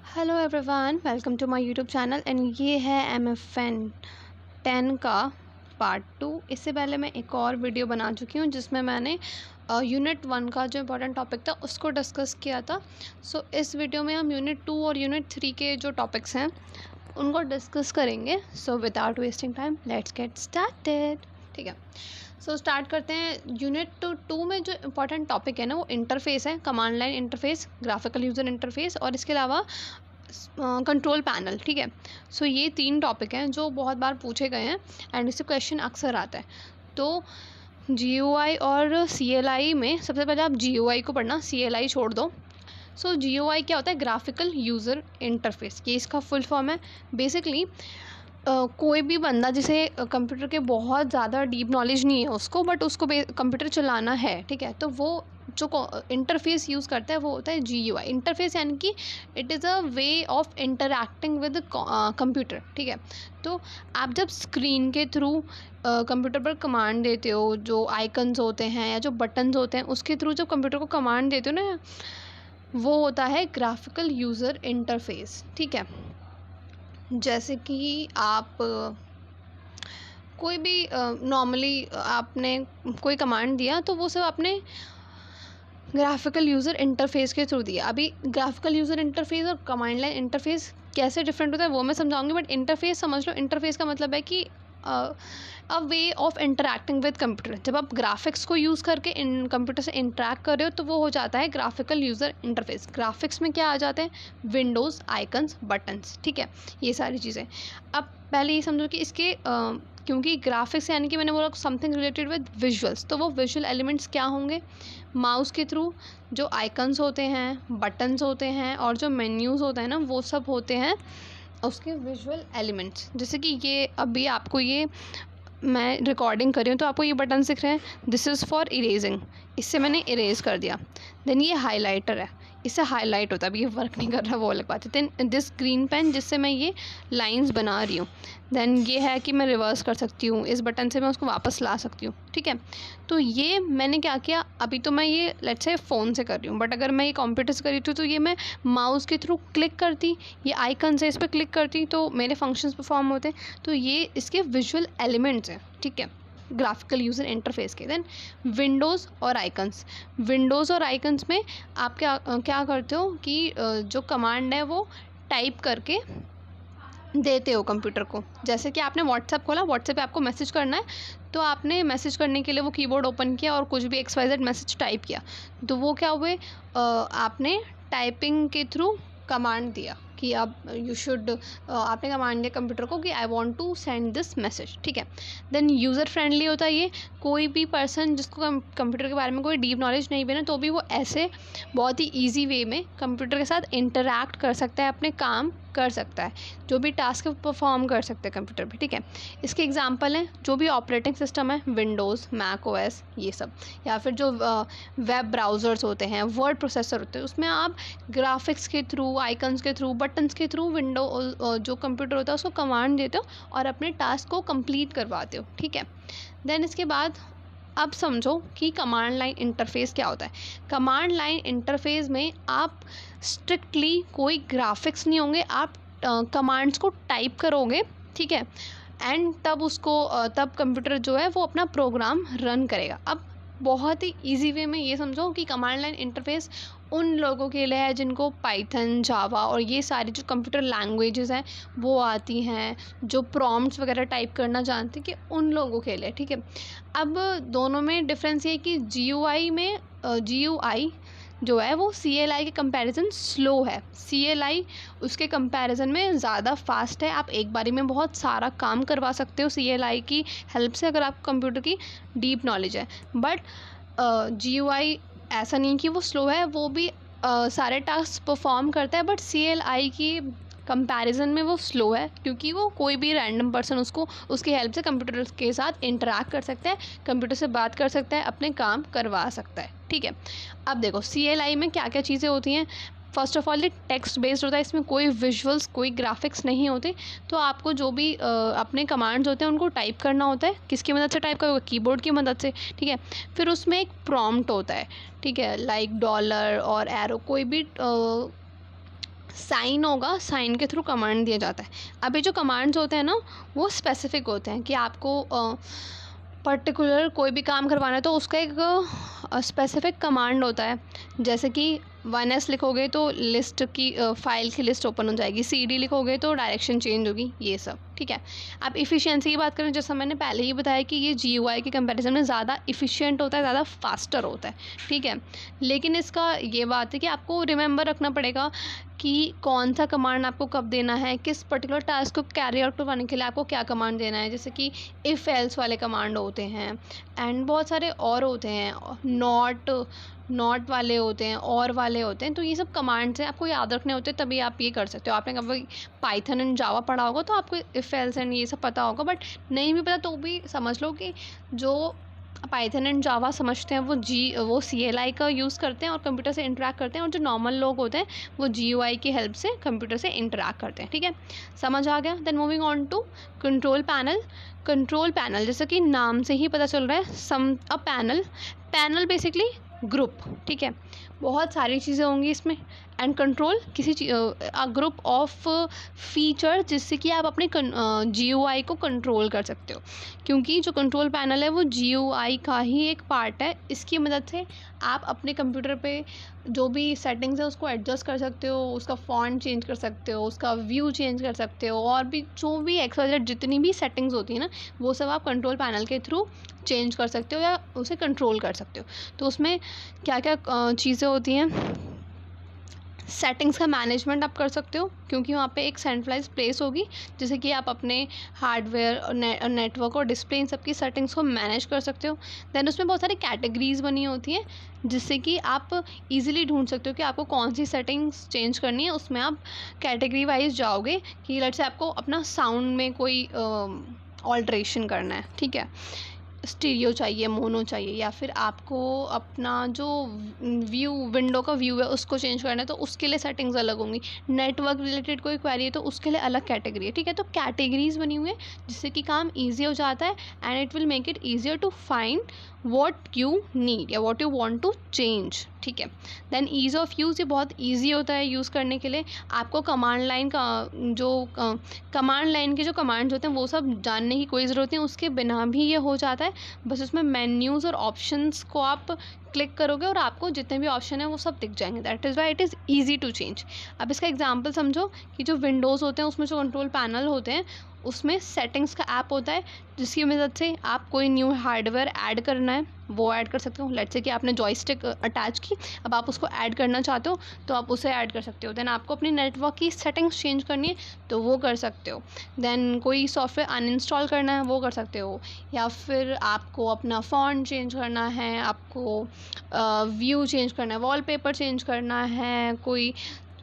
Hello everyone, welcome to my YouTube channel and ये है MFN 10 का पार्ट 2। इससे पहले मैं एक और वीडियो बना चुकी हूँ जिसमें मैंने यूनिट 1 का जो इम्पोर्टेंट टॉपिक था उसको डिस्कस किया था। सो इस वीडियो में हम यूनिट 2 और यूनिट 3 के जो टॉपिक्स हैं उनको डिस्कस करेंगे। So without wasting time let's get started. ठीक है, सो स्टार्ट करते हैं। यूनिट 2 में जो इम्पोर्टेंट टॉपिक है ना वो इंटरफेस है, command line interface, graphical user interface और इसके अलावा कंट्रोल पैनल। ठीक है, सो ये 3 टॉपिक हैं जो बहुत बार पूछे गए हैं एंड इससे क्वेश्चन अक्सर आता है। तो GUI और CLI में सबसे पहले आप GUI को पढ़ना, CLI छोड़ दो। सो GUI क्या होता है? ग्राफिकल यूज़र इंटरफेस, ये इसका फुल फॉर्म है। बेसिकली कोई भी बंदा जिसे कंप्यूटर के बहुत ज़्यादा डीप नॉलेज नहीं है उसको, बट उसको कंप्यूटर चलाना है, ठीक है, तो वो जो इंटरफेस यूज़ करता है वो होता है GUI। इंटरफेस यानी कि it is a way of interacting with computer. ठीक है, तो आप जब स्क्रीन के थ्रू कंप्यूटर पर कमांड देते हो, जो आइकन्स होते हैं या जो बटन्स होते हैं उसके थ्रू जब कंप्यूटर को कमांड देते हो ना, वो होता है ग्राफिकल यूज़र इंटरफेस। ठीक है, जैसे कि आप कोई भी नॉर्मली आपने कोई कमांड दिया तो वो सब आपने ग्राफिकल यूज़र इंटरफेस के थ्रू दिया। अभी ग्राफिकल यूज़र इंटरफेस और कमांड लाइन इंटरफेस कैसे डिफरेंट होता है वो मैं समझाऊंगी, बट इंटरफेस समझ लो। इंटरफेस का मतलब है कि a way of interacting with computer. जब आप ग्राफिक्स को यूज़ करके इन कंप्यूटर से इंटरैक्ट कर रहे हो तो वो हो जाता है ग्राफिकल यूज़र इंटरफेस। ग्राफिक्स में क्या आ जाते हैं? Windows, icons, buttons. ठीक है, ये सारी चीज़ें। अब पहले ये समझो कि इसके क्योंकि ग्राफिक्स यानी कि मैंने बोला समथिंग रिलेटेड विद विजुअल्स, तो वो विजुअल एलिमेंट्स क्या होंगे? माउस के थ्रू जो आइकन्स होते हैं, बटन्स होते हैं और जो मेन्यूज़ होते हैं ना, वो सब होते हैं उसके विजुअल एलिमेंट्स। जैसे कि ये अभी आपको ये मैं रिकॉर्डिंग कर रही हूँ तो आपको ये बटन दिख रहे हैं, दिस इज़ फॉर इरेजिंग, इससे मैंने इरेज कर दिया। देन ये हाइलाइटर है, इससे हाईलाइट होता है। अभी ये वर्क नहीं कर रहा, वो अलग बात है। देन दिस ग्रीन पेन, जिससे मैं ये लाइंस बना रही हूँ। देन ये है कि मैं रिवर्स कर सकती हूँ, इस बटन से मैं उसको वापस ला सकती हूँ। ठीक है, तो ये मैंने क्या किया, अभी तो मैं ये लेट्स से फ़ोन से कर रही हूँ, बट अगर मैं ये कंप्यूटर से कर रही थी तो ये मैं माउस के थ्रू क्लिक करती, ये आइकन से इस पर क्लिक करती तो मेरे फंक्शंस परफॉर्म होते। तो ये इसके विजुअल एलिमेंट्स हैं। ठीक है, ग्राफिकल यूज़र इंटरफेस के। देन विंडोज़ और आइकन्स। विंडोज़ और आइकन्स में आप क्या करते हो कि जो कमांड है वो टाइप करके देते हो कंप्यूटर को। जैसे कि आपने व्हाट्सएप खोला, व्हाट्सएप पे आपको मैसेज करना है, तो आपने मैसेज करने के लिए वो कीबोर्ड ओपन किया और कुछ भी XYZ मैसेज टाइप किया, तो वो क्या हुए, आपने टाइपिंग के थ्रू कमांड दिया कि अब यू शुड, आपने कमांड दिया कंप्यूटर को कि I want to send this message. ठीक है, देन यूज़र फ्रेंडली होता है ये। कोई भी पर्सन जिसको कंप्यूटर के बारे में कोई डीप नॉलेज नहीं भी ना, तो भी वो ऐसे बहुत ही ईजी वे में कंप्यूटर के साथ इंटरैक्ट कर सकता है, अपने काम कर सकता है, जो भी टास्क परफॉर्म कर सकते हैं कंप्यूटर पे। ठीक है, इसके एग्जांपल हैं जो भी ऑपरेटिंग सिस्टम है, विंडोज़, मैक OS, ये सब, या फिर जो वेब ब्राउज़र्स होते हैं, वर्ड प्रोसेसर होते हैं, उसमें आप ग्राफिक्स के थ्रू, आइकन्स के थ्रू, बटन्स के थ्रू विंडो जो कंप्यूटर होता है उसको कमांड देते हो और अपने टास्क को कंप्लीट करवाते हो। ठीक है, देन इसके बाद अब समझो कि कमांड लाइन इंटरफेस क्या होता है। कमांड लाइन इंटरफेस में आप स्ट्रिक्टली कोई ग्राफिक्स नहीं होंगे, आप कमांड्स को टाइप करोगे। ठीक है, एंड तब उसको तब कंप्यूटर जो है वो अपना प्रोग्राम रन करेगा। अब बहुत ही इजी वे में ये समझो कि कमांड लाइन इंटरफेस उन लोगों के लिए है जिनको पाइथन, जावा और ये सारी जो कंप्यूटर लैंग्वेजेस हैं वो आती हैं, जो प्रॉम्प्ट्स वगैरह टाइप करना जानते हैं, कि उन लोगों के लिए। ठीक है, अब दोनों में डिफरेंस ये है कि GUI में GUI जो है वो CLI के कंपैरिजन स्लो है। CLI उसके कंपैरिजन में ज़्यादा फास्ट है। आप एक बारी में बहुत सारा काम करवा सकते हो CLI की हेल्प से, अगर आपको कंप्यूटर की डीप नॉलेज है। बट GUI ऐसा नहीं कि वो स्लो है, वो भी सारे टास्क परफॉर्म करता है, बट CLI की कंपैरिजन में वो स्लो है, क्योंकि वो कोई भी रैंडम पर्सन उसको उसकी हेल्प से कंप्यूटर के साथ इंटरैक्ट कर सकता है, कंप्यूटर से बात कर सकता है, अपने काम करवा सकता है। ठीक है, अब देखो CLI में क्या क्या चीज़ें होती हैं। फर्स्ट ऑफ ऑल ये टेक्स्ट बेस्ड होता है, इसमें कोई विजुअल्स, कोई ग्राफिक्स नहीं होते। तो आपको जो भी अपने कमांड्स होते हैं उनको टाइप करना होता है। किसकी मदद से टाइप करोगे? कीबोर्ड की मदद से। ठीक है, फिर उसमें एक प्रॉम्प्ट होता है, ठीक है, लाइक डॉलर और एरो, कोई भी साइन होगा, साइन के थ्रू कमांड दिया जाता है। अभी जो कमांड्स होते हैं ना वो स्पेसिफिक होते हैं कि आपको पर्टिकुलर कोई भी काम करवाना है तो उसका एक स्पेसिफिक कमांड होता है। जैसे कि 1s लिखोगे तो लिस्ट की फ़ाइल की लिस्ट ओपन हो जाएगी, cd लिखोगे तो डायरेक्शन चेंज होगी, ये सब ठीक है। अब इफ़िशियंसी की बात करें, जैसा मैंने पहले ही बताया कि ये GUI के कंपैरिजन में ज़्यादा इफ़िशियंट होता है, ज़्यादा फास्टर होता है, ठीक है। लेकिन इसका ये बात है कि आपको रिमेंबर रखना पड़ेगा कि कौन सा कमांड आपको कब देना है, किस पर्टिकुलर टास्क को कैरी आउट करवाने के लिए आपको क्या कमांड देना है। जैसे कि इफ़ एल्स वाले कमांड होते हैं एंड बहुत सारे और होते हैं, नॉट वाले होते हैं, और वाले होते हैं। तो ये सब कमांड्स हैं, आपको याद रखने होते हैं, तभी आप ये कर सकते हो। आपने कभी पाइथन एंड जावा पढ़ा होगा तो आपको इफ़ एल्स एंड ये सब पता होगा, बट नहीं भी पता तो भी समझ लो कि जो पाइथन एंड जावा समझते हैं वो CLI का यूज़ करते हैं और कंप्यूटर से इंटरेक्ट करते हैं, और जो नॉर्मल लोग होते हैं वो GUI की हेल्प से कंप्यूटर से इंटरेक्ट करते हैं, ठीक है। समझ आ गया। Then moving on to control panel. Control panel जैसे कि नाम से ही पता चल रहा है, पैनल बेसिकली ग्रुप, ठीक है। बहुत सारी चीज़ें होंगी इसमें। And control group of feature जिससे कि आप अपने GUI को कंट्रोल कर सकते हो, क्योंकि जो कंट्रोल पैनल है वो GUI का ही एक पार्ट है। इसकी मदद से आप अपने कंप्यूटर पे जो भी सेटिंग्स है उसको एडजस्ट कर सकते हो, उसका फॉन्ट चेंज कर सकते हो, उसका व्यू चेंज कर सकते हो, और भी जो भी XYZ जितनी भी सेटिंग्स होती है ना वो सब आप कंट्रोल पैनल के थ्रू चेंज कर सकते हो या उसे कंट्रोल कर सकते हो। तो उसमें क्या क्या चीज़ें होती हैं, सेटिंग्स का मैनेजमेंट आप कर सकते हो, क्योंकि वहाँ पे एक सेंट्रलाइज प्लेस होगी जैसे कि आप अपने हार्डवेयर नेटवर्क और डिस्प्ले इन सब की सेटिंग्स को मैनेज कर सकते हो। देन उसमें बहुत सारी कैटेगरीज बनी होती हैं जिससे कि आप इजीली ढूंढ सकते हो कि आपको कौन सी सेटिंग्स चेंज करनी है। उसमें आप कैटेगरी वाइज जाओगे कि लेट्स से आपको अपना साउंड में कोई ऑल्ट्रेशन करना है, ठीक है, स्टीरियो चाहिए, मोनो चाहिए, या फिर आपको अपना जो विंडो का व्यू है उसको चेंज करना है तो उसके लिए सेटिंग्स अलग होंगी। नेटवर्क रिलेटेड कोई क्वेरी है तो उसके लिए अलग कैटेगरी है, ठीक है। तो कैटेगरीज बनी हुई है जिससे कि काम ईजी हो जाता है and it will make it easier to find what you need या what you want to change, ठीक है। देन ईज़ ऑफ यूज़, ये बहुत ईजी होता है यूज़ करने के लिए। आपको कमांड लाइन का कमांड लाइन के जो कमांड्स होते हैं वो सब जानने की कोई ज़रूरत नहीं, उसके बिना भी ये हो जाता है। बस उसमें मेन्यूज़ और ऑप्शंस को आप क्लिक करोगे और आपको जितने भी ऑप्शन है वो सब दिख जाएंगे। That is why it is easy to change. अब इसका एग्जांपल समझो कि जो विंडोज़ होते हैं उसमें जो कंट्रोल पैनल होते हैं उसमें सेटिंग्स का ऐप होता है जिसकी मदद से आप कोई न्यू हार्डवेयर ऐड करना है वो ऐड कर सकते हो। लेट्स से कि आपने जॉयस्टिक अटैच की, अब आप उसको ऐड करना चाहते हो तो आप उसे ऐड कर सकते हो। देन आपको अपनी नेटवर्क की सेटिंग्स चेंज करनी है तो वो कर सकते हो। देन कोई सॉफ्टवेयर अनइंस्टॉल करना है वो कर सकते हो, या फिर आपको अपना फॉन्ट चेंज करना है, आपको व्यू चेंज करना है, वॉलपेपर चेंज करना है, कोई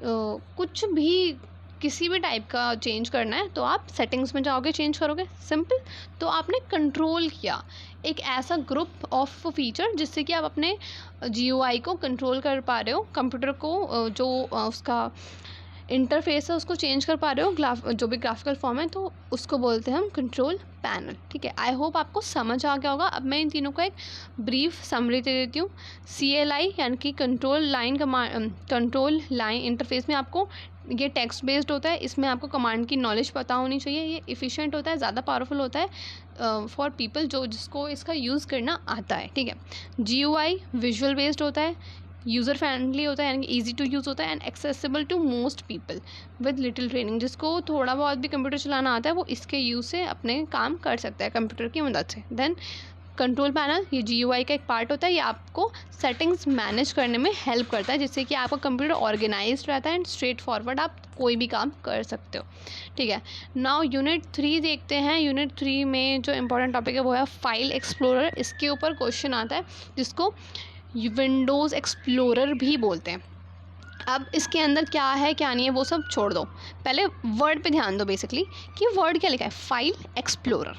कुछ भी किसी भी टाइप का चेंज करना है तो आप सेटिंग्स में जाओगे, चेंज करोगे, सिंपल। तो आपने कंट्रोल किया एक ऐसा ग्रुप ऑफ फीचर जिससे कि आप अपने GUI को कंट्रोल कर पा रहे हो, कंप्यूटर को जो उसका इंटरफेस है उसको चेंज कर पा रहे हो, जो भी ग्राफिकल फॉर्म है, तो उसको बोलते हैं हम कंट्रोल पैनल, ठीक है। आई होप आपको समझ आ गया होगा। अब मैं इन तीनों का एक ब्रीफ समरी दे देती हूँ। CLI यानी कि कंट्रोल लाइन इंटरफेस में आपको ये टेक्स्ट बेस्ड होता है, इसमें आपको कमांड की नॉलेज पता होनी चाहिए। ये इफ़िशियंट होता है, ज़्यादा पावरफुल होता है फॉर पीपल जिसको इसका यूज़ करना आता है, ठीक है। GUI विजुअल बेस्ड होता है, यूज़र फ्रेंडली होता है यानी ईजी टू यूज़ होता है, and accessible to most people with little training. जिसको थोड़ा बहुत भी कंप्यूटर चलाना आता है वो इसके यूज़ से अपने काम कर सकता है कंप्यूटर की मदद से। देन कंट्रोल पैनल ये GUI का एक पार्ट होता है, ये आपको सेटिंग्स मैनेज करने में हेल्प करता है जिससे कि आपका कंप्यूटर ऑर्गेनाइज्ड रहता है एंड स्ट्रेट फॉरवर्ड आप कोई भी काम कर सकते हो, ठीक है। नाउ यूनिट 3 देखते हैं। यूनिट 3 में जो इंपॉर्टेंट टॉपिक है वो है फाइल एक्सप्लोरर। इसके ऊपर क्वेश्चन आता है जिसको विंडोज़ एक्सप्लोरर भी बोलते हैं। अब इसके अंदर क्या है क्या नहीं है वो सब छोड़ दो, पहले वर्ड पे ध्यान दो बेसिकली कि वर्ड क्या लिखा है, फाइल एक्सप्लोरर।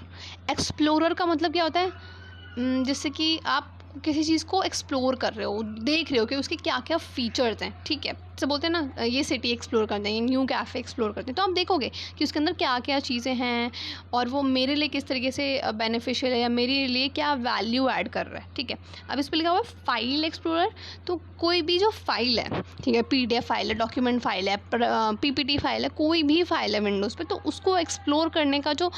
एक्सप्लोरर का मतलब क्या होता है, जिससे कि आप किसी चीज़ को एक्सप्लोर कर रहे हो, देख रहे हो कि उसके क्या क्या फीचर्स हैं, ठीक है। से बोलते हैं ना ये सिटी एक्सप्लोर करते हैं, न्यू कैफ़े एक्सप्लोर करते हैं, तो आप देखोगे कि उसके अंदर क्या क्या चीज़ें हैं और वो मेरे लिए किस तरीके से बेनिफिशियल है या मेरे लिए क्या वैल्यू ऐड कर रहा है। ठीक है, अब इस पर लिखा हुआ है फाइल एक्सप्लोरर। तो कोई भी जो फाइल है, ठीक है, PDF फाइल है, डॉक्यूमेंट फाइल है, PPT फाइल है, कोई भी फाइल है विंडोज़ पे, तो उसको एक्सप्लोर करने का जो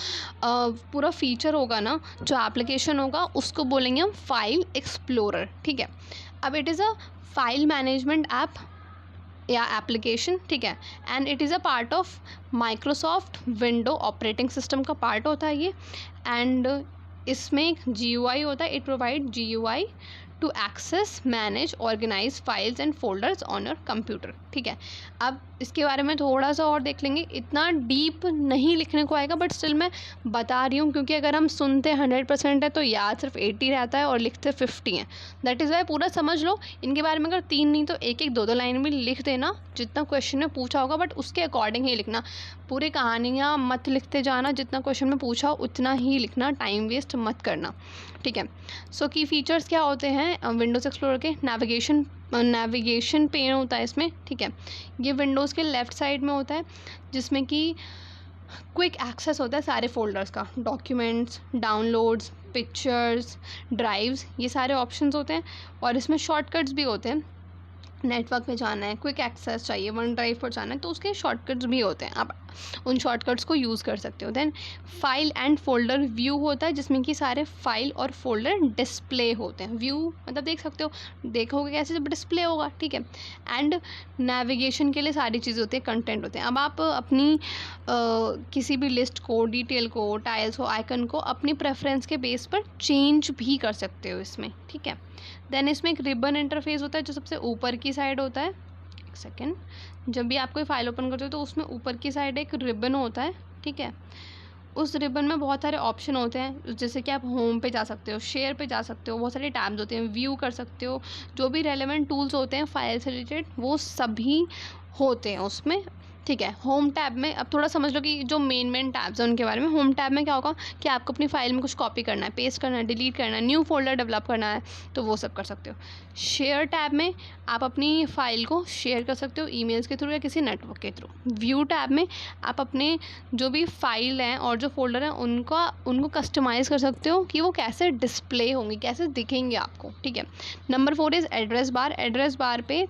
पूरा फीचर होगा ना, जो एप्लीकेशन होगा, उसको बोलेंगे हम फाइल एक्सप्लोरर। ठीक है, अब it is a file management app या एप्लीकेशन। ठीक है, and it is a part of Microsoft window operating system का पार्ट होता है ये। एंड इसमें एक GUI होता है, it provide GUI to access, manage, organise files and folders on your computer. ठीक है, अब इसके बारे में थोड़ा सा और देख लेंगे, इतना डीप नहीं लिखने को आएगा, बट स्टिल मैं बता रही हूँ क्योंकि अगर हम सुनते 100% है तो याद सिर्फ 80 रहता है और लिखते 50 हैं। दैट इज़ वाई पूरा समझ लो। इनके बारे में अगर 3 नहीं तो एक एक 2 लाइन भी लिख देना जितना क्वेश्चन में पूछा होगा, बट उसके अकॉर्डिंग ही लिखना। पूरी कहानियाँ मत लिखते जाना, जितना क्वेश्चन में पूछा उतना ही लिखना, टाइम वेस्ट मत करना। ठीक है, सो की फीचर्स क्या होते हैं विंडोज़ एक्सप्लोरर के? नेविगेशन पेन होता है इसमें। ठीक है, ये विंडोज़ के लेफ़्ट साइड में होता है, जिसमें कि क्विक एक्सेस होता है सारे फोल्डर्स का, डॉक्यूमेंट्स, डाउनलोड्स, पिक्चर्स, ड्राइव्स, ये सारे ऑप्शंस होते हैं। और इसमें शॉर्टकट्स भी होते हैं, नेटवर्क पे जाना है, क्विक एक्सेस चाहिए, वन ड्राइव पर जाना है, तो उसके शॉर्टकट्स भी होते हैं, आप उन शॉर्टकट्स को यूज़ कर सकते हो। Then file and folder view होता है, जिसमें कि सारे फाइल और फोल्डर डिस्प्ले होते हैं। व्यू मतलब देख सकते हो, देखोगे कैसे जब डिस्प्ले होगा। ठीक है, एंड नेविगेशन के लिए सारी चीज़ें होती है, कंटेंट होते हैं। अब आप अपनी किसी भी लिस्ट को, डिटेल को, टाइल्स हो, आइकन को अपनी प्रेफरेंस के बेस पर चेंज भी कर सकते हो इसमें। ठीक है, देन इसमें एक रिबन इंटरफेस होता है जो सबसे ऊपर की साइड होता है। एक सेकेंड, जब भी आप कोई फाइल ओपन करते हो तो उसमें ऊपर की साइड एक रिबन होता है। ठीक है, उस रिबन में बहुत सारे ऑप्शन होते हैं, जैसे कि आप होम पे जा सकते हो, शेयर पे जा सकते हो, बहुत सारे टैब्स होते हैं, व्यू कर सकते हो, जो भी रेलेवेंट टूल्स होते हैं फाइल से रिलेटेड वो सभी होते हैं उसमें। ठीक है, होम टैब में अब थोड़ा समझ लो कि जो मेन टैब्स हैं उनके बारे में। होम टैब में क्या होगा कि आपको अपनी फाइल में कुछ कॉपी करना है, पेस्ट करना है, डिलीट करना है, न्यू फोल्डर डेवलप करना है, तो वो सब कर सकते हो। शेयर टैब में आप अपनी फ़ाइल को शेयर कर सकते हो ईमेल्स के थ्रू या किसी नेटवर्क के थ्रू। व्यू टैब में आप अपने जो भी फाइल हैं और जो फोल्डर हैं उनको कस्टमाइज़ कर सकते हो कि वो कैसे डिस्प्ले होंगे, कैसे दिखेंगे आपको। ठीक है, number 4 is address bar. Address bar पे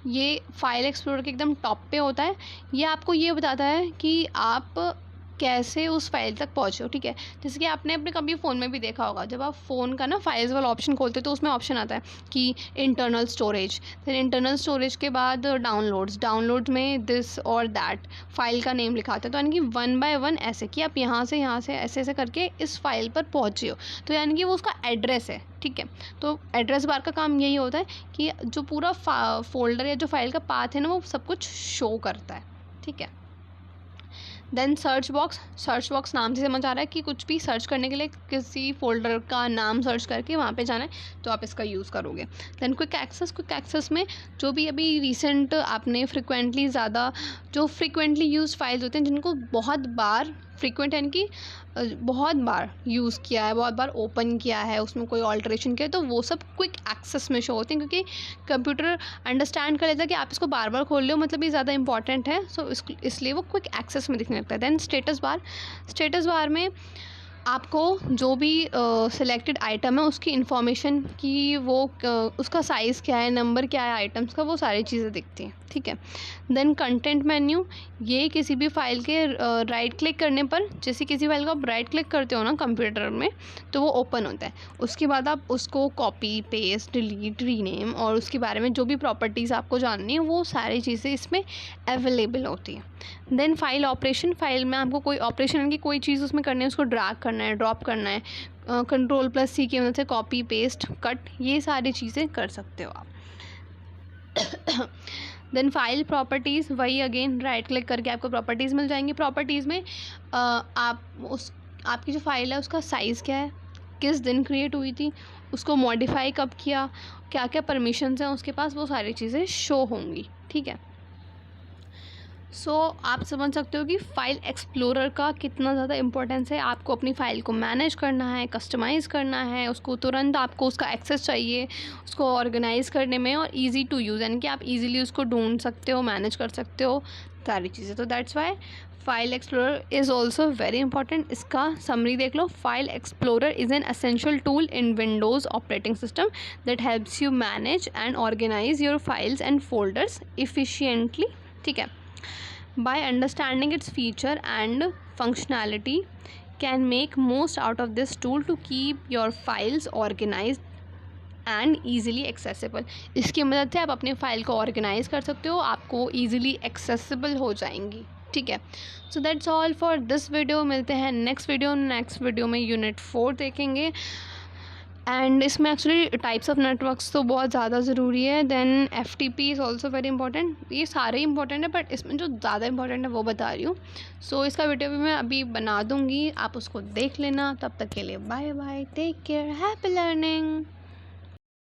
ये फाइल एक्सप्लोरर के एकदम टॉप पे होता है। ये आपको ये बताता है कि आप कैसे उस फाइल तक पहुँचे हो। ठीक है, जैसे कि आपने अपने कभी फ़ोन में भी देखा होगा, जब आप फ़ोन का ना फाइल्स वाला ऑप्शन खोलते हो तो उसमें ऑप्शन आता है कि इंटरनल स्टोरेज, फिर इंटरनल स्टोरेज के बाद डाउनलोड्स में दिस और दैट फाइल का नेम लिखा आता है। तो यानी कि 1 बाय 1 ऐसे कि आप यहाँ से ऐसे ऐसे करके इस फाइल पर पहुँचे हो, तो यानी कि वो उसका एड्रेस है। ठीक है, तो एड्रेस बार का काम यही होता है कि जो पूरा फोल्डर या जो फाइल का पाथ है ना वो सब कुछ शो करता है। ठीक है, देन सर्च बॉक्स नाम से समझ आ रहा है कि कुछ भी सर्च करने के लिए किसी फोल्डर का नाम सर्च करके वहाँ पे जाना है तो आप इसका यूज़ करोगे। देन क्विक एक्सेस में जो भी अभी रिसेंट आपने फ्रिक्वेंटली यूज फाइल्स होते हैं जिनको बहुत बार फ्रिक्वेंट यानी कि बहुत बार यूज़ किया है, बहुत बार ओपन किया है, उसमें कोई ऑल्ट्रेशन किया है, तो वो सब क्विक एक्सेस में शो होते हैं, क्योंकि कंप्यूटर अंडरस्टैंड कर लेता है कि आप इसको बार बार खोल लो, मतलब ये ज़्यादा इंपॉर्टेंट है, सो इसलिए वो क्विक एक्सेस में दिखने लगता है। देन स्टेटस बार में आपको जो भी सिलेक्टेड आइटम है उसकी इन्फॉर्मेशन की उसका साइज़ क्या है, नंबर क्या है आइटम्स का, वो सारी चीज़ें दिखती हैं। ठीक है, देन कंटेंट मेन्यू, ये किसी भी फाइल के राइट क्लिक करने पर, जैसे किसी फाइल को आप राइट क्लिक करते हो ना कंप्यूटर में तो वो ओपन होता है। उसके बाद आप उसको कॉपी, पेस्ट, डिलीट, रीनेम और उसके बारे में जो भी प्रॉपर्टीज़ आपको जाननी है वो सारी चीज़ें इसमें अवेलेबल होती हैं। देन फाइल ऑपरेशन, फाइल में आपको कोई ऑपरेशन की कोई चीज़ उसमें करनी है, उसको ड्रैग करना है, ड्रॉप करना है, Ctrl+C की मदद से कॉपी, पेस्ट, कट, ये सारी चीज़ें कर सकते हो आप। देन फाइल प्रॉपर्टीज़, वही अगेन राइट क्लिक करके आपको प्रॉपर्टीज़ मिल जाएंगी। प्रॉपर्टीज़ में आपकी जो फाइल है उसका साइज़ क्या है, किस दिन क्रिएट हुई थी, उसको मॉडिफाई कब किया, क्या क्या परमिशंस हैं उसके पास, वो सारी चीज़ें शो होंगी। ठीक है, सो आप समझ सकते हो कि फ़ाइल एक्सप्लोरर का कितना ज़्यादा इम्पोर्टेंस है। आपको अपनी फ़ाइल को मैनेज करना है, कस्टमाइज़ करना है, उसको तुरंत आपको उसका एक्सेस चाहिए, उसको ऑर्गेनाइज़ करने में, और ईज़ी टू यूज़, यानी कि आप ईज़िली उसको ढूँढ सकते हो, मैनेज कर सकते हो सारी चीज़ें। तो that's why file explorer is also very important. इसका समरी देख लो। File explorer is an essential tool in Windows operating system that helps you manage and organise your files and folders efficiently. ठीक है। By understanding its feature and functionality, can make most out of this tool to keep your files organized and easily accessible. इसकी मदद से आप अपने file को organise कर सकते हो, आपको ईजिली एक्सेसिबल हो जाएंगी। ठीक है। So that's all for this video. मिलते हैं नेक्स्ट वीडियो में यूनिट 4 देखेंगे। एंड इसमें एक्चुअली टाइप्स ऑफ नेटवर्क्स तो बहुत ज़्यादा ज़रूरी है। Then FTP is also very important. ये सारे इंपॉर्टेंट है, बट इसमें जो ज़्यादा इंपॉर्टेंट है वो बता रही हूँ। सो इसका वीडियो भी मैं अभी बना दूँगी, आप उसको देख लेना। तब तक के लिए bye bye, take care, happy learning.